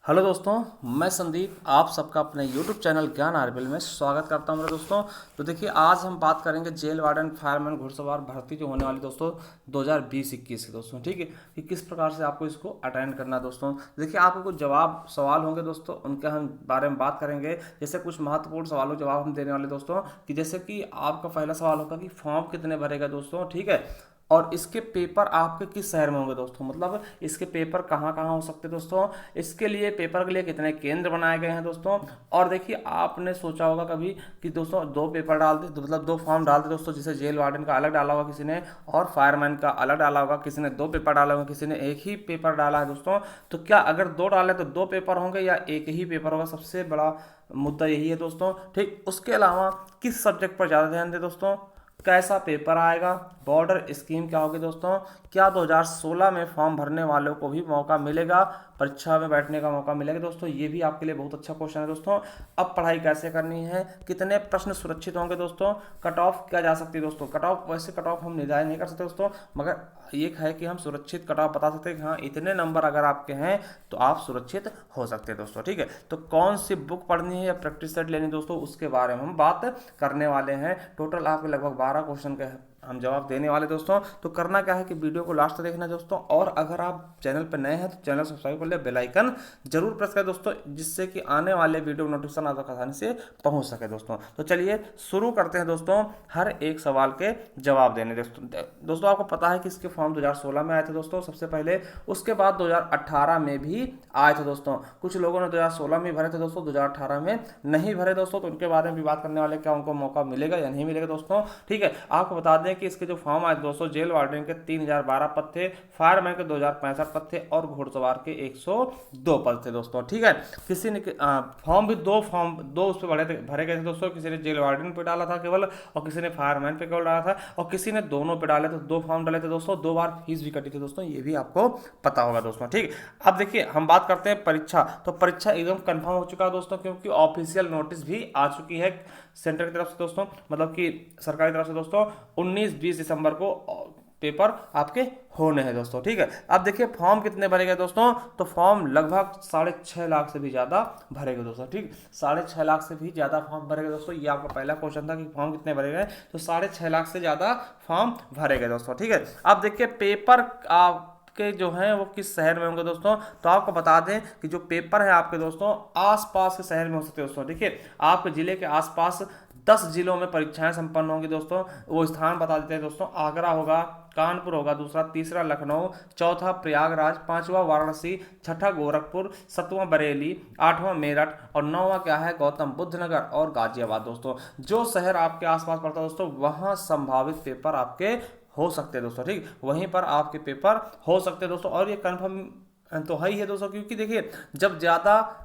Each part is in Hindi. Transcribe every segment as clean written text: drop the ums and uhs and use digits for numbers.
हेलो दोस्तों, मैं संदीप आप सबका अपने YouTube चैनल ज्ञान आरबीएल में स्वागत करता हूं मेरे दोस्तों। तो देखिए, आज हम बात करेंगे जेल वार्डन फायरमैन घुड़सवार भर्ती जो होने वाली दोस्तों 2020-21 की दोस्तों। ठीक है कि किस प्रकार से आपको इसको अटेंड करना है दोस्तों। देखिए, आपको कुछ जवाब सवाल होंगे दोस्तों, उनके हम बारे में बात करेंगे। जैसे कुछ महत्वपूर्ण सवालों के जवाब हम देने वाले दोस्तों कि जैसे कि आपका पहला सवाल होगा कि फॉर्म कितने भरेगा दोस्तों। ठीक है, और इसके पेपर आपके किस शहर में होंगे दोस्तों, मतलब इसके पेपर कहाँ कहाँ हो सकते हैं दोस्तों। इसके लिए पेपर के लिए कितने केंद्र बनाए गए हैं दोस्तों। और देखिए, आपने सोचा होगा कभी कि दोस्तों दो पेपर डाल दे, मतलब दो फॉर्म डाल दे दोस्तों, जिसे जेल वार्डन का अलग डाला होगा किसी ने और फायरमैन का अलग डाला होगा, किसी ने दो पेपर डाला होगा, किसी ने एक ही पेपर डाला है दोस्तों। तो क्या अगर दो डाले तो दो पेपर होंगे या एक ही पेपर होगा, सबसे बड़ा मुद्दा यही है दोस्तों। ठीक, उसके अलावा किस सब्जेक्ट पर ज़्यादा ध्यान दें दोस्तों, कैसा पेपर आएगा, बॉर्डर स्कीम क्या होगी दोस्तों, क्या 2016 में फॉर्म भरने वालों को भी मौका मिलेगा, परीक्षा में बैठने का मौका मिलेगा दोस्तों। ये भी आपके लिए बहुत अच्छा क्वेश्चन है दोस्तों। अब पढ़ाई कैसे करनी है, कितने प्रश्न सुरक्षित होंगे दोस्तों, कट ऑफ क्या जा सकती है दोस्तों। कट ऑफ, वैसे कट ऑफ हम निर्धारित नहीं कर सकते दोस्तों, मगर एक है कि हम सुरक्षित कट ऑफ बता सकते हैं कि हाँ इतने नंबर अगर आपके हैं तो आप सुरक्षित हो सकते हैं दोस्तों। ठीक है, तो कौन सी बुक पढ़नी है या प्रैक्टिस सेट लेनी दोस्तों, उसके बारे में हम बात करने वाले हैं। टोटल आपके लगभग 12 क्वेश्चन के हम जवाब देने वाले दोस्तों। तो करना क्या है कि वीडियो को लास्ट तक देखना दोस्तों, और अगर आप चैनल पर नए हैं तो चैनल सब्सक्राइब कर ले, बेल आइकन जरूर प्रेस करें दोस्तों, जिससे कि आने वाले वीडियो नोटिफिकेशन आप तक आसानी से पहुंच सके दोस्तों। तो चलिए शुरू करते हैं दोस्तों हर एक सवाल के जवाब देने दोस्तों। आपको पता है कि इसके फॉर्म 2016 में आए थे दोस्तों सबसे पहले, उसके बाद 2018 में भी आए थे दोस्तों। कुछ लोगों ने 2016 में भरे थे दोस्तों, 2018 में नहीं भरे दोस्तों, तो उनके बारे में भी बात करने वाले, क्या उनको मौका मिलेगा या नहीं मिलेगा दोस्तों। ठीक है, आपको बता दें कि इसके जो फॉर्म आए दोस्तों, जेल वार्डन के 3012 पद थे, फायरमैन के 2065 पद थे और घुड़सवार के 102 पद थे दोस्तों। ठीक है, किसी ने फॉर्म भी दो उस पर भरे गए थे दोस्तों। किसी ने जेल वार्डन पे डाला था केवल, और किसी ने फायरमैन पे केवल डाला था, और किसी ने दोनों पे डाले थे, दो फॉर्म डाले थे दोस्तों, दो बार फीस भी कटी थी दोस्तों, ये भी आपको पता होगा दोस्तों। ठीक, अब देखिए हम बात करते हैं परीक्षा। तो परीक्षा एकदम कंफर्म हो चुका है दोस्तों, क्योंकि ऑफिशियल नोटिस भी आ चुकी है सेंटर की तरफ से दोस्तों, मतलब कि सरकार की तरफ से दोस्तों। 19-20 दिसंबर को पेपर आपके होने हैं दोस्तों। ठीक है, अब देखिए फॉर्म कितने भरे गए दोस्तों, तो फॉर्म लगभग 6.5 लाख से भी ज़्यादा भरे गए दोस्तों। ठीक, 6.5 लाख से भी ज़्यादा फॉर्म भरे गए दोस्तों। ये आपका पहला क्वेश्चन था कि फॉर्म कितने भरे गए, तो 6.5 लाख से ज़्यादा फॉर्म भरे गए दोस्तों। ठीक है, अब देखिए पेपर के जो हैं वो किस शहर में होंगे दोस्तों। तो आपको बता दें कि जो पेपर है आपके दोस्तों आसपास के शहर में हो सकते हैं दोस्तों। देखिए, आपके जिले के आसपास 10 जिलों में परीक्षाएं संपन्न होंगी दोस्तों। वो स्थान बता देते हैं दोस्तों, आगरा होगा, कानपुर होगा दूसरा, तीसरा लखनऊ, चौथा प्रयागराज, पांचवा वाराणसी, छठा गोरखपुर, सातवां बरेली, आठवां मेरठ और नौवां क्या है गौतम बुद्ध नगर और गाजियाबाद दोस्तों। जो शहर आपके आसपास पड़ता है दोस्तों, वहां संभावित पेपर आपके हो सकते हैं दोस्तों। ठीक, वहीं पर आपके पेपर हो सकते हैं दोस्तों, और ये कंफर्म तो है ही है दोस्तों, क्योंकि देखिए जब ज़्यादा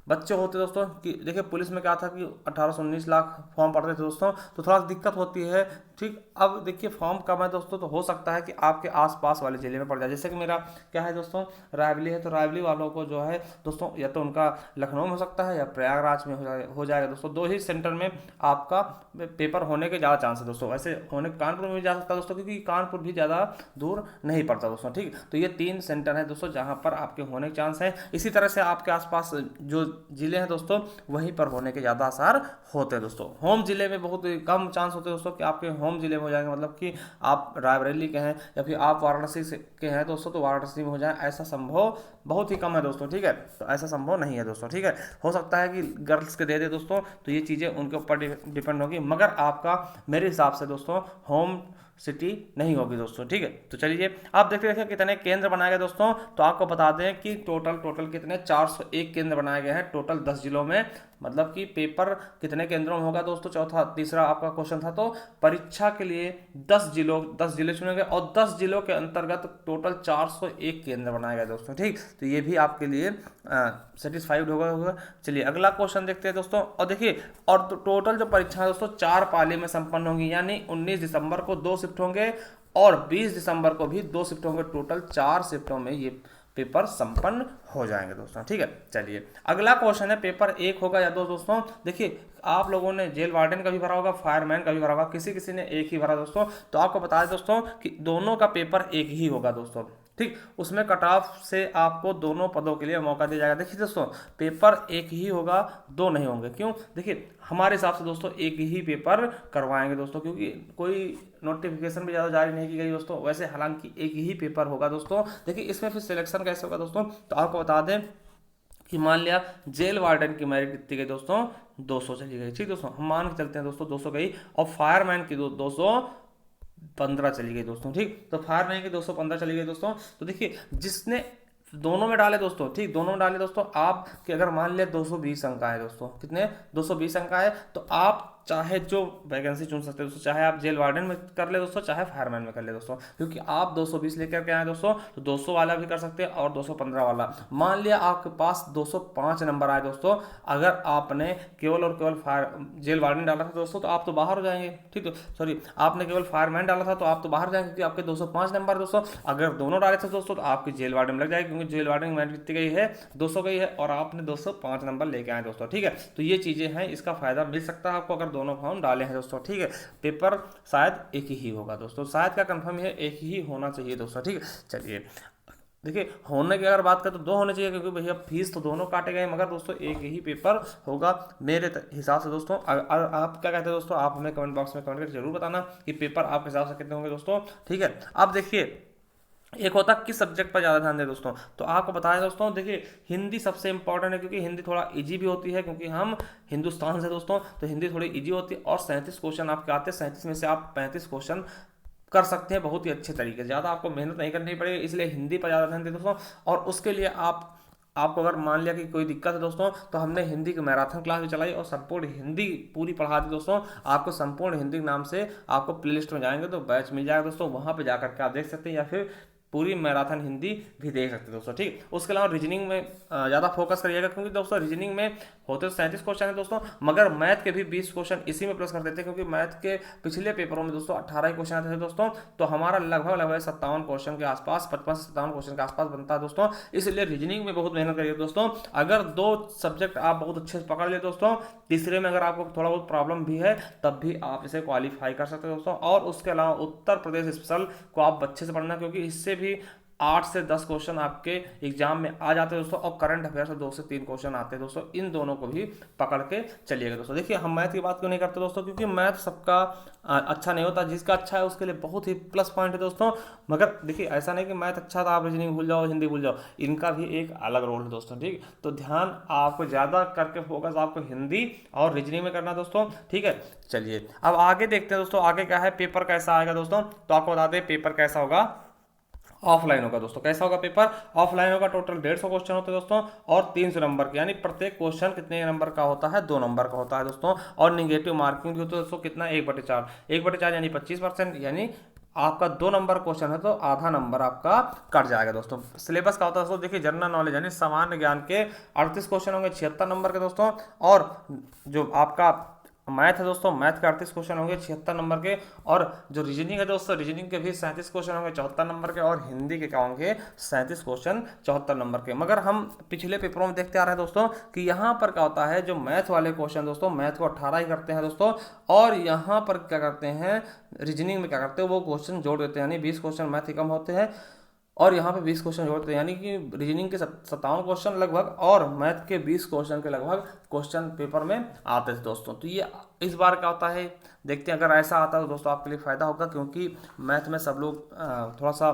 बच्चे होते दोस्तों, कि देखिए पुलिस में क्या था कि 18 से 19 लाख फॉर्म पड़ते थे दोस्तों, तो थोड़ा दिक्कत होती है। ठीक, अब देखिए फॉर्म कम है दोस्तों, तो हो सकता है कि आपके आसपास वाले जिले में पड़ जाए। जैसे कि मेरा क्या है दोस्तों, रायबली है, तो रायबली वालों को जो है दोस्तों या तो उनका लखनऊ में हो सकता है या प्रयागराज में हो जाएगा दोस्तों। दो ही सेंटर में आपका पेपर होने के ज़्यादा चांस है दोस्तों। वैसे होने कानपुर में भी जा सकता है दोस्तों, क्योंकि कानपुर भी ज़्यादा दूर नहीं पड़ता दोस्तों। ठीक, तो ये 3 सेंटर है दोस्तों जहाँ पर आपके होने के चांस है। इसी तरह से आपके आसपास जो जिले हैं दोस्तों, वहीं पर होने के ज़्यादा आसार होते हैं दोस्तों। होम जिले में बहुत कम चांस होते हैं दोस्तों कि आपके होम जिले में हो जाएंगे, मतलब कि आप रायबरेली के हैं या फिर आप वाराणसी से के हैं दोस्तों, तो वाराणसी में हो जाए, ऐसा संभव बहुत ही कम है दोस्तों। ठीक है, तो ऐसा संभव नहीं है दोस्तों। ठीक है, हो सकता है कि गर्ल्स के दे दे दोस्तों, तो ये चीज़ें उनके ऊपर डिपेंड होगी, मगर आपका मेरे हिसाब से दोस्तों होम सिटी नहीं होगी दोस्तों। ठीक है, तो चलिए आप देखिए कितने केंद्र बनाए गए दोस्तों। तो आपको बता दें कि टोटल कितने 401 केंद्र बनाए गए हैं टोटल 10 जिलों में, मतलब कि पेपर कितने केंद्रों में होगा दोस्तों। तीसरा आपका क्वेश्चन था, तो परीक्षा के लिए 10 जिले चुने गए और 10 जिलों के अंतर्गत टोटल 401 केंद्र बनाए गए दोस्तों। ठीक, तो ये भी आपके लिए सेटिस्फाइड होगा। चलिए अगला क्वेश्चन देखते हैं दोस्तों, और देखिए और टोटल जो परीक्षा है दोस्तों 4 पाली में संपन्न होंगी, यानी 19 दिसंबर को 2 शिफ्ट होंगे और 20 दिसंबर को भी 2 शिफ्ट होंगे। टोटल 4 शिफ्टों में ये पेपर संपन्न हो जाएंगे दोस्तों। ठीक है, चलिए अगला क्वेश्चन है, पेपर 1 होगा या 2 दोस्तों। देखिए आप लोगों ने जेल वार्डन का भी भरा होगा, फायरमैन का भी भरा होगा, किसी किसी ने एक ही भरा दोस्तों। तो आपको बता दें दोस्तों कि दोनों का पेपर एक ही होगा दोस्तों। ठीक, उसमें कट ऑफ से आपको दोनों पदों के लिए मौका दिया जाएगा। देखिए दोस्तों, पेपर एक ही होगा, दो नहीं होंगे। क्यों? देखिए हमारे हिसाब से दोस्तों एक ही पेपर करवाएंगे दोस्तों, क्योंकि कोई नोटिफिकेशन भी ज़्यादा जारी नहीं की गई दोस्तों। वैसे हालांकि एक ही पेपर होगा दोस्तों। देखिए इसमें फिर सिलेक्शन कैसे होगा दोस्तों, तो आपको बता दें कि मान लिया जेल वार्डन की मेरिट कितनी गई दोस्तों, 200 चली गई। ठीक दोस्तों, हम मान के चलते हैं दोस्तों 200 गई, और फायरमैन की 215 चली गई दोस्तों। ठीक, तो फायरमैन की 215 चली गई दोस्तों। तो देखिए जिसने दोनों में डाले दोस्तों, ठीक, दोनों में डाले दोस्तों, आप कि अगर मान लिया 220 अंक आए दोस्तों, कितने 220 अंक आए, तो आप चाहे जो वैकेंसी चुन सकते हैं दोस्तों, चाहे आप जेल वार्डन में कर ले दोस्तों, चाहे फायरमैन में कर ले दोस्तों, क्योंकि आप 220 लेकर के आए दोस्तों, तो 200 वाला भी कर सकते हैं और 215 वाला। मान लिया आपके पास 205 नंबर आए दोस्तों, अगर आपने केवल और केवल जेल वार्डन डाला था दोस्तों, तो आप तो बाहर हो जाएंगे। ठीक, तो सॉरी, आपने केवल फायरमैन डाला था तो आप तो बाहर जाएंगे, क्योंकि आपके 205 नंबर दोस्तों। अगर दोनों डाले थे दोस्तों, तो आपकी जेल वार्डन में लग जाएगी, क्योंकि जेल वार्डन में कितनी गई है, 200 गई है, और आपने 205 नंबर लेके आए दोस्तों। ठीक है, तो ये चीज़ें हैं, इसका फायदा मिल सकता है आपको अगर दोनों फॉर्म डाले हैं दोस्तों। ठीक है, पेपर शायद एक ही होगा दोस्तों, शायद का कंफर्म है, एक ही होना चाहिए दोस्तों। ठीक है, चलिए देखिए होने की अगर बात करें तो दो होने चाहिए, क्योंकि भैया फीस तो दोनों काटे गए, मगर दोस्तों एक ही पेपर होगा मेरे हिसाब से दोस्तों। आप क्या कहते हैं दोस्तों, आप हमें कमेंट बॉक्स में कमेंट करके जरूर बताना कि पेपर आपके हिसाब से कितने होंगे दोस्तों। ठीक है, अब देखिए एक होता है किस सब्जेक्ट पर ज़्यादा ध्यान दें दोस्तों, तो आपको बताया दोस्तों, देखिए हिंदी सबसे इंपॉर्टेंट है, क्योंकि हिंदी थोड़ा इजी भी होती है, क्योंकि हम हिंदुस्तान से दोस्तों, तो हिंदी थोड़ी इजी होती है, और 37 क्वेश्चन आपके आते हैं, 37 में से आप 35 क्वेश्चन कर सकते हैं बहुत ही अच्छे तरीके से, ज़्यादा आपको मेहनत नहीं करनी पड़ेगी, इसलिए हिंदी पर ज़्यादा ध्यान दें दोस्तों। और उसके लिए आपको अगर मान लिया कि कोई दिक्कत है दोस्तों, तो हमने हिंदी की मैराथन क्लास भी चलाई, और संपूर्ण हिंदी पूरी पढ़ा दी दोस्तों। आपको संपूर्ण हिंदी के नाम से आपको प्लेलिस्ट में जाएंगे तो बैच मिल जाएगा दोस्तों, वहाँ पे जाकर के आप देख सकते हैं, या फिर पूरी मैराथन हिंदी भी देख सकते हैं दोस्तों। ठीक, उसके अलावा रीजनिंग में ज़्यादा फोकस करिएगा, क्योंकि दोस्तों रीजनिंग में होते तो 37 क्वेश्चन है दोस्तों, मगर मैथ के भी 20 क्वेश्चन इसी में प्लस कर देते हैं, क्योंकि मैथ के पिछले पेपरों में दोस्तों 18 क्वेश्चन आते थे दोस्तों, तो हमारा लगभग 57 क्वेश्चन के आसपास, 55 से 57 क्वेश्चन के आसपास बनता है दोस्तों। इसलिए रीजनिंग में बहुत मेहनत करिए दोस्तों। अगर 2 सब्जेक्ट आप बहुत अच्छे से पकड़ लिए दोस्तों, तीसरे में अगर आपको थोड़ा बहुत प्रॉब्लम भी है, तब भी आप इसे क्वालिफाई कर सकते हैं दोस्तों। और उसके अलावा उत्तर प्रदेश स्पेशल को आप अच्छे से पढ़ना, क्योंकि इससे भी 8 से 10 क्वेश्चन आपके एग्जाम में आ जाते हैं दोस्तों, और करंट अफेयर से 2 से 3 क्वेश्चन आते हैं दोस्तों। इन दोनों को भी पकड़ के चलिएगा दोस्तों। देखिए हम मैथ की बात क्यों नहीं करते दोस्तों, क्योंकि मैथ सबका अच्छा नहीं होता, जिसका अच्छा है उसके लिए बहुत ही प्लस पॉइंट है दोस्तों। मगर देखिए ऐसा नहीं कि मैथ अच्छा था आप रीजनिंग भूल जाओ, हिंदी भूल जाओ, इनका भी एक अलग रोल है दोस्तों। ठीक, तो ध्यान आपको ज़्यादा करके फोकस आपको हिंदी और रीजनिंग में करना दोस्तों। ठीक है, चलिए अब आगे देखते हैं दोस्तों, आगे क्या है, पेपर कैसा आएगा दोस्तों। तो आपको बता दें पेपर कैसा होगा, ऑफलाइन होगा दोस्तों। कैसा होगा पेपर, ऑफलाइन होगा। टोटल 150 क्वेश्चन होते हैं दोस्तों, और 300 नंबर के, यानी प्रत्येक क्वेश्चन कितने नंबर का होता है, 2 नंबर का होता है दोस्तों। और निगेटिव मार्किंग भी होता है दोस्तों, कितना 1/4, 1/4 यानी 25%, यानी आपका 2 नंबर क्वेश्चन है तो आधा नंबर आपका कट जाएगा दोस्तों। सिलेबस का होता है दोस्तों, देखिए जनरल नॉलेज यानी सामान्य ज्ञान के 38 क्वेश्चन होंगे, 76 नंबर के दोस्तों। और जो आपका मैथ है दोस्तों, मैथ के 38 क्वेश्चन होंगे 76 नंबर के। और जो रीजनिंग है दोस्तों, रीजनिंग के भी 37 क्वेश्चन होंगे 74 नंबर के। और हिंदी के क्या होंगे, 37 क्वेश्चन 74 नंबर के। मगर हम पिछले पेपरों में देखते आ रहे हैं दोस्तों कि यहाँ पर क्या होता है, जो मैथ वाले क्वेश्चन दोस्तों, मैथ को 18 ही करते हैं दोस्तों, और यहाँ पर क्या करते हैं, रीजनिंग में क्या करते हैं, वो क्वेश्चन जोड़ देते हैं, यानी 20 क्वेश्चन मैथ के कम होते हैं, और यहाँ पे 20 क्वेश्चन जोड़ते हैं, यानी कि रीजनिंग के 57 क्वेश्चन लगभग, और मैथ के 20 क्वेश्चन के लगभग क्वेश्चन पेपर में आते थे दोस्तों। तो ये इस बार क्या होता है, देखते हैं। अगर ऐसा आता है तो दोस्तों आपके लिए फ़ायदा होगा, क्योंकि मैथ में सब लोग थोड़ा सा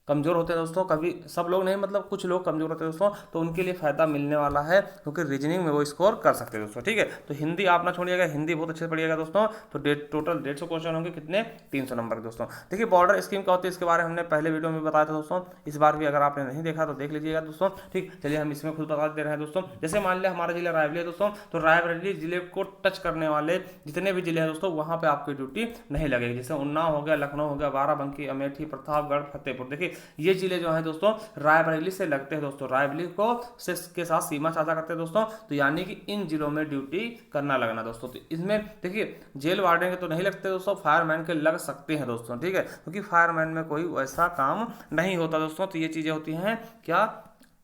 कमज़ोर होते हैं दोस्तों, कभी सब लोग नहीं, मतलब कुछ लोग कमज़ोर होते हैं दोस्तों, तो उनके लिए फ़ायदा मिलने वाला है, क्योंकि रीजनिंग में वो स्कोर कर सकते हैं दोस्तों। ठीक है, तो हिंदी आप ना छोड़िएगा, हिंदी बहुत अच्छे से पढ़िएगा दोस्तों। तो टोटल 150 क्वेश्चन होंगे, कितने 300 नंबर के दोस्तों। देखिए बॉर्डर स्कीम क्या होती है, इसके बारे में हमने पहले वीडियो में बताया था दोस्तों, इस बार भी अगर आपने नहीं देखा तो देख लीजिएगा दोस्तों। ठीक, चलिए हम इसमें खुद बता दे रहे हैं दोस्तों। जैसे मान लिया हमारा जिला रायबरेली है दोस्तों, तो रायबरेली जिले को टच करने वाले जितने भी जिले हैं दोस्तों, वहाँ पर आपकी ड्यूटी नहीं लगेगी। जैसे उन्नाव हो गया, लखनऊ हो गया, बाराबंकी, अमेठी, प्रतापगढ़, फतेहपुर, देखिए ये जिले जो है दोस्तों रायबरेली से लगते हैं दोस्तों, रायबरेली को से के साथ सीमा साझा करते हैं दोस्तों। तो यानी कि इन जिलों में ड्यूटी करना लगना दोस्तों। तो इसमें देखिए जेल वार्डन के तो नहीं लगते दोस्तों, फायरमैन के लग सकते हैं दोस्तों। ठीक है, क्योंकि फायरमैन में कोई वैसा काम नहीं होता दोस्तों। तो ये चीजें होती हैं क्या,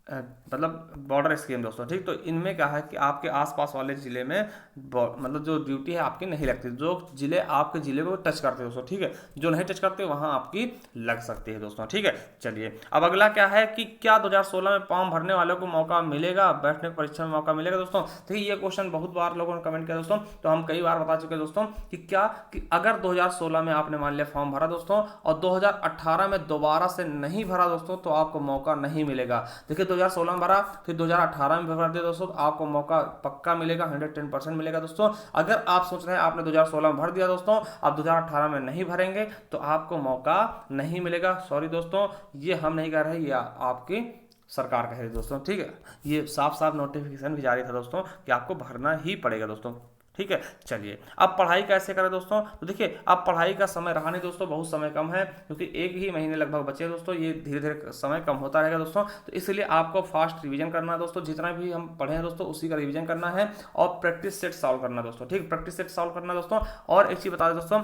मतलब बॉर्डर स्कीम दोस्तों, ठीक। तो इनमें क्या है कि आपके आसपास वाले ज़िले में मतलब जो ड्यूटी है आपकी नहीं लगती, जो ज़िले आपके ज़िले को टच करते हैं दोस्तों, ठीक है। जो नहीं टच करते वहाँ आपकी लग सकती है दोस्तों, ठीक है। चलिए अब अगला क्या है कि क्या 2016 में फॉर्म भरने वालों को मौका मिलेगा, बैठने की परीक्षा में मौका मिलेगा दोस्तों। देखिए ये क्वेश्चन बहुत बार लोगों ने कमेंट किया दोस्तों, तो हम कई बार बता चुके हैं दोस्तों कि क्या कि अगर 2016 में आपने मान लिया फॉर्म भरा दोस्तों और 2018 में दोबारा से नहीं भरा दोस्तों, तो आपको मौका नहीं मिलेगा। देखिए 2016 में भरा, फिर 2018 में भर दिया दोस्तों, तो आपको मौका पक्का मिलेगा, 110% मिलेगा दोस्तों। अगर आप सोच रहे हैं आपने 2016 में भर दिया दोस्तों, आप 2018 में नहीं भरेंगे तो आपको मौका नहीं मिलेगा। सॉरी दोस्तों, ये हम नहीं कह रहे, ये आपकी सरकार कह रही है दोस्तों, ठीक है। ये साफ साफ नोटिफिकेशन भी जारी था दोस्तों कि आपको भरना ही पड़ेगा दोस्तों, ठीक है। चलिए अब पढ़ाई कैसे करें दोस्तों, तो देखिए अब पढ़ाई का समय रहा नहीं दोस्तों, बहुत समय कम है, क्योंकि एक ही महीने लगभग बचे हैं दोस्तों, ये धीरे धीरे समय कम होता रहेगा दोस्तों। तो इसलिए आपको फास्ट रिवीजन करना है दोस्तों, जितना भी हम पढ़े हैं दोस्तों उसी का रिवीजन करना है और प्रैक्टिस सेट सॉल्व करना है दोस्तों, ठीक। प्रैक्टिस सेट सॉल्व करना है दोस्तों। और एक चीज़ बता दें दोस्तों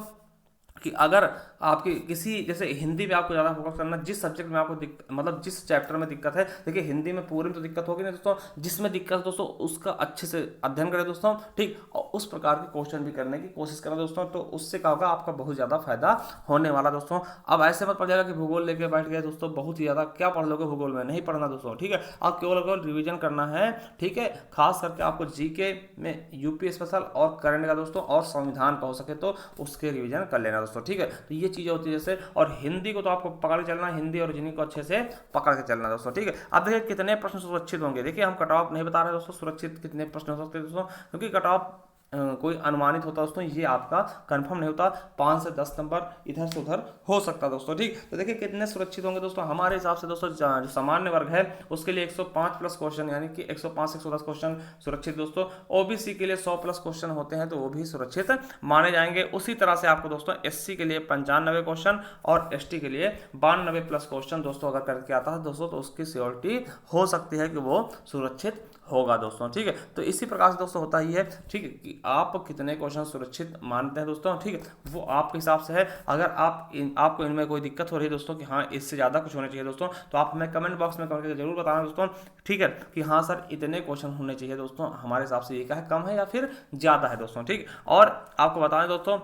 कि अगर आपकी किसी जैसे हिंदी में आपको ज़्यादा फोकस करना, जिस सब्जेक्ट में आपको मतलब जिस चैप्टर में दिक्कत है, देखिए हिंदी में पूरे में तो दिक्कत होगी ना दोस्तों, जिसमें दिक्कत है दोस्तों उसका अच्छे से अध्ययन करें दोस्तों, ठीक। और उस प्रकार के क्वेश्चन भी करने की कोशिश करें दोस्तों, तो उससे क्या होगा आपका बहुत ज़्यादा फायदा होने वाला दोस्तों। अब ऐसे मत पड़ जाएगा कि भूगोल लेके बैठ गए दोस्तों, बहुत ही ज़्यादा क्या पढ़ लोगे भूगोल में, नहीं पढ़ना दोस्तों, ठीक है। आप केवल रिविजन करना है, ठीक है। खास करके आपको जीके में यूपी स्पेशल और करंट का दोस्तों और संविधान का हो सके तो उसके रिविजन कर लेना दोस्तों, ठीक है। तो ये चीज़ें होती है जैसे, और हिंदी को तो आपको पकड़ के चलना, हिंदी और रीजनिंग को अच्छे से पकड़ के चलना दोस्तों, ठीक है। अब देखिए कितने प्रश्न सुरक्षित होंगे, देखिए हम कट ऑफ नहीं बता रहे दोस्तों, सुरक्षित कितने प्रश्न हो सकते हैं दोस्तों, क्योंकि कट ऑफ कोई अनुमानित होता है दोस्तों, ये आपका कंफर्म नहीं होता, 5 से 10 नंबर इधर से उधर हो सकता है दोस्तों, ठीक। तो देखिए कितने सुरक्षित होंगे दोस्तों, हमारे हिसाब से दोस्तों जो सामान्य वर्ग है उसके लिए 105 प्लस क्वेश्चन, यानी कि 105 से 110 क्वेश्चन सुरक्षित दोस्तों। ओबीसी के लिए 100 प्लस क्वेश्चन होते हैं तो वो भी सुरक्षित माने जाएंगे। उसी तरह से आपको दोस्तों एससी के लिए 95 क्वेश्चन और एसटी के लिए 92 प्लस क्वेश्चन दोस्तों अगर करके आता है दोस्तों, तो उसकी श्योरिटी हो सकती है कि वो सुरक्षित होगा दोस्तों, ठीक है। तो इसी प्रकार से दोस्तों होता ही है, ठीक है, कि आप कितने क्वेश्चन सुरक्षित मानते हैं दोस्तों, ठीक है, वो आपके हिसाब से है। अगर आपको इनमें कोई दिक्कत हो रही है दोस्तों कि हाँ इससे ज़्यादा कुछ होने चाहिए दोस्तों, तो आप हमें कमेंट बॉक्स में करके जरूर बताना दोस्तों, ठीक है, कि हाँ सर इतने क्वेश्चन होने चाहिए दोस्तों, हमारे हिसाब से ये क्या है, कम है या फिर ज़्यादा है दोस्तों, ठीक। और आपको बताएं दोस्तों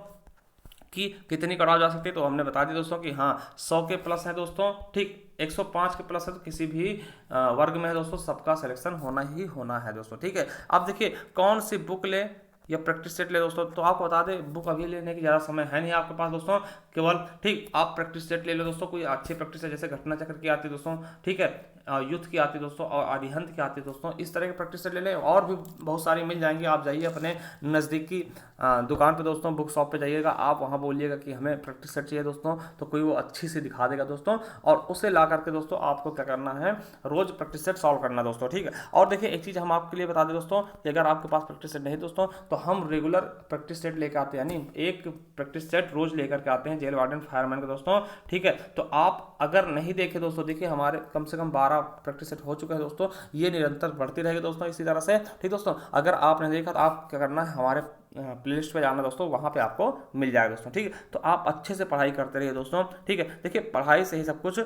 कि कितनी कट ऑफ जा सकती है, तो हमने बता दिया दोस्तों कि हाँ 100 के प्लस है दोस्तों, ठीक। 105 के प्लस है तो किसी भी वर्ग में है दोस्तों, सबका सिलेक्शन होना ही होना है दोस्तों, ठीक है। अब देखिए कौन सी बुक ले या प्रैक्टिस सेट ले दोस्तों, तो आपको बता दें बुक अभी लेने की ज़्यादा समय है नहीं आपके पास दोस्तों, केवल, ठीक, आप प्रैक्टिस सेट ले लो दोस्तों, कोई अच्छी प्रैक्टिस है जैसे घटना चक्र की आती है दोस्तों, ठीक है, युद्ध की आती है दोस्तों और अरिहंत की आती है दोस्तों, इस तरह की प्रैक्टिस सेट ले लें, और भी बहुत सारी मिल जाएंगी। आप जाइए अपने नज़दीकी दुकान पे दोस्तों, बुक शॉप पे जाइएगा, आप वहाँ बोलिएगा कि हमें प्रैक्टिस सेट चाहिए दोस्तों, तो कोई वो अच्छी सी दिखा देगा दोस्तों, और उसे ला करके दोस्तों आपको क्या करना है, रोज प्रैक्टिस सेट सॉल्व करना दोस्तों, ठीक है। और देखिए एक चीज़ हम आपके लिए बता दें दोस्तों कि अगर आपके पास प्रैक्टिस सेट नहीं दोस्तों, तो हम रेगुलर प्रैक्टिस सेट लेकर आते हैं, यानी एक प्रैक्टिस सेट रोज लेकर के आते हैं जेल वार्डन फायरमैन का दोस्तों, ठीक है। तो आप अगर नहीं देखे दोस्तों, देखिए हमारे कम से कम 12 प्रैक्टिस सेट हो चुके हैं दोस्तों, ये निरंतर बढ़ती रहेगी दोस्तों इसी तरह से, ठीक दोस्तों। अगर आपने देखा तो आप क्या करना है, हमारे प्लेलिस्ट पे जाना दोस्तों, वहाँ पे आपको मिल जाएगा दोस्तों, ठीक है। तो आप अच्छे से पढ़ाई करते रहिए दोस्तों, ठीक है। देखिए पढ़ाई से ही सब कुछ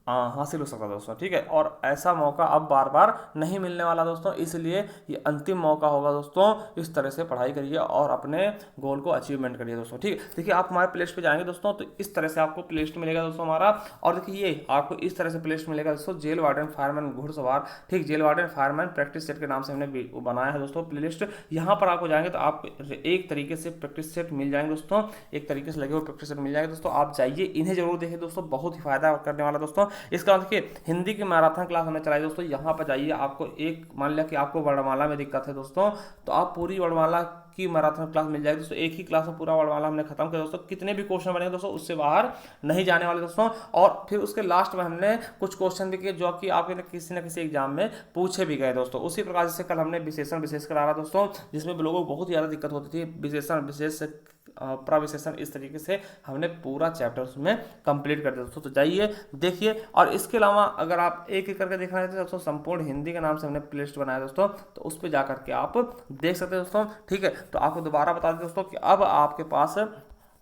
हासिल हो सकता है दोस्तों, ठीक है। और ऐसा मौका अब बार बार नहीं मिलने वाला दोस्तों, इसलिए ये अंतिम मौका होगा दोस्तों। इस तरह से पढ़ाई करिए और अपने गोल को अचीवमेंट करिए दोस्तों, ठीक है। देखिए आप हमारे प्लेलिस्ट पे जाएंगे दोस्तों, तो इस तरह से आपको प्लेलिस्ट मिलेगा दोस्तों हमारा, और देखिए ये आपको इस तरह से प्लेलिस्ट मिलेगा दोस्तों, जेल वार्डन फायरमैन घुड़सवार, ठीक, jail warden fireman practice set के नाम से हमने बनाया है दोस्तों प्लेलिस्ट। यहाँ पर आपको जाएंगे तो आप एक तरीके से प्रैक्टिस सेट मिल जाएंगे दोस्तों, एक तरीके से लगे हुए प्रैक्टिस सेट मिल जाएंगे दोस्तों। आप जाइए इन्हें जरूर देखिए दोस्तों, बहुत ही फायदा करने वाला दोस्तों। इसका देखिए हिंदी की मैराथन क्लास हमने चलाई दोस्तों, यहाँ पर जाइए, आपको एक मान लिया कि आपको वर्णमाला में दिक्कत है दोस्तों, तो आप पूरी वर्णमाला की मैराथन क्लास मिल जाएगी दोस्तों, एक ही क्लास में पूरा वर्णमाला हमने खत्म किया दोस्तों। कितने भी क्वेश्चन बनेंगे दोस्तों उससे बाहर नहीं जाने वाले दोस्तों, और फिर उसके लास्ट में हमने कुछ क्वेश्चन भी किए जो कि आपके किसी न किसी एग्जाम में पूछे भी गए दोस्तों। उसी प्रकार जैसे कल हमने विशेषण विशेष करा रहा दोस्तों, जिसमें लोगों को बहुत ज़्यादा दिक्कत होती थी, विशेषण विशेष प्रविशेषण, इस तरीके से हमने पूरा चैप्टर उसमें कंप्लीट कर दिया दोस्तों। तो जाइए देखिए, और इसके अलावा अगर आप एक एक करके देखना चाहते हैं दोस्तों, संपूर्ण हिंदी के नाम से हमने प्लेलिस्ट बनाया दोस्तों, तो उस पर जा करके आप देख सकते हैं दोस्तों, ठीक है। तो आपको दोबारा बता दें दोस्तों कि अब आपके पास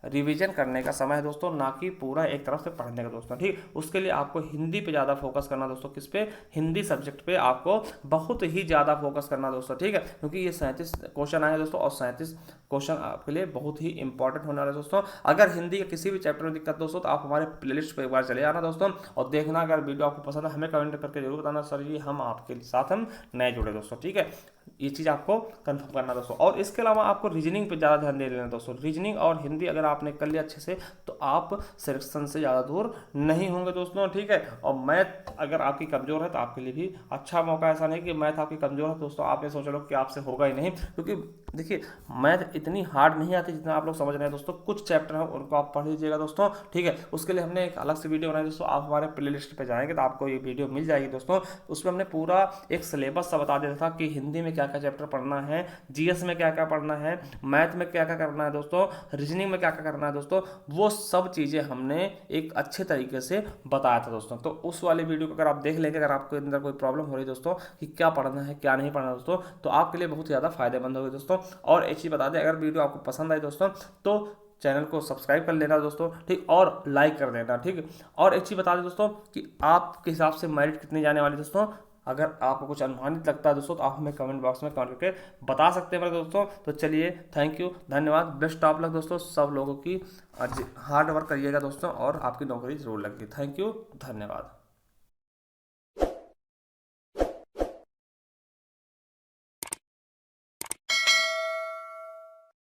रिवीजन करने का समय है दोस्तों, ना कि पूरा एक तरफ से पढ़ने का दोस्तों। ठीक, उसके लिए आपको हिंदी पे ज़्यादा फोकस करना दोस्तों। किस पे? हिंदी सब्जेक्ट पे आपको बहुत ही ज़्यादा फोकस करना दोस्तों। ठीक है, क्योंकि ये 37 क्वेश्चन आए दोस्तों और 37 क्वेश्चन आपके लिए बहुत ही इंपॉर्टेंट होने वाले दोस्तों। अगर हिंदी के किसी भी चैप्टर में दिक्कत दोस्तों तो आप हमारे प्लेलिस्ट पे एक बार चले जाना दोस्तों और देखना। अगर वीडियो आपको पसंद है हमें कमेंट करके जरूर बताना, सर जी हम आपके साथ हम नए जुड़े दोस्तों। ठीक है, ये चीज़ आपको कंफर्म करना दोस्तों। और इसके अलावा आपको रीजनिंग पे ज़्यादा ध्यान दे लेना दोस्तों। रीजनिंग और हिंदी अगर आपने कर लिया अच्छे से तो आप सिलेक्शन से ज़्यादा दूर नहीं होंगे दोस्तों। ठीक है, और मैथ अगर आपकी कमज़ोर है तो आपके लिए भी अच्छा मौका। ऐसा नहीं कि मैथ आपकी कमज़ोर है दोस्तों आप ये सोच लो कि आपसे होगा ही नहीं, क्योंकि देखिए मैथ इतनी हार्ड नहीं आती जितना आप लोग समझ रहे हैं दोस्तों। कुछ चैप्टर हैं उनको आप पढ़ लीजिएगा दोस्तों। ठीक है, उसके लिए हमने एक अलग से वीडियो बनाई दोस्तों। आप हमारे प्ले लिस्ट पर जाएंगे तो आपको ये वीडियो मिल जाएगी दोस्तों। उसमें हमने पूरा एक सिलेबस सा बता दिया था कि हिंदी में क्या क्या चैप्टर पढ़ना है, जीएस में क्या क्या पढ़ना है, मैथ में क्या क्या करना है दोस्तों, रीजनिंग में क्या क्या करना है दोस्तों। वो सब चीज़ें हमने एक अच्छे तरीके से बताया था दोस्तों। तो उस वाले वीडियो को अगर आप देख लेंगे, अगर आपके अंदर कोई प्रॉब्लम हो रही है दोस्तों कि क्या पढ़ना है क्या नहीं पढ़ना दोस्तों, तो आपके लिए बहुत ज़्यादा फायदेमंद होगी दोस्तों। और एक चीज़ बता दें, अगर वीडियो आपको पसंद आई दोस्तों तो चैनल को सब्सक्राइब कर लेना दोस्तों। ठीक, और लाइक कर देना। ठीक, और एक चीज़ बता दें दोस्तों कि आपके हिसाब से मेरिट कितनी जाने वाली दोस्तों। अगर आपको कुछ अनुमानित लगता है दोस्तों तो आप हमें कमेंट बॉक्स में कमेंट करके बता सकते हैं मेरे दोस्तों। तो चलिए, थैंक यू, धन्यवाद, बेस्ट ऑफ लक दोस्तों। सब लोगों की हार्ड वर्क करिएगा दोस्तों और आपकी नौकरी जरूर लगेगी। थैंक यू, धन्यवाद।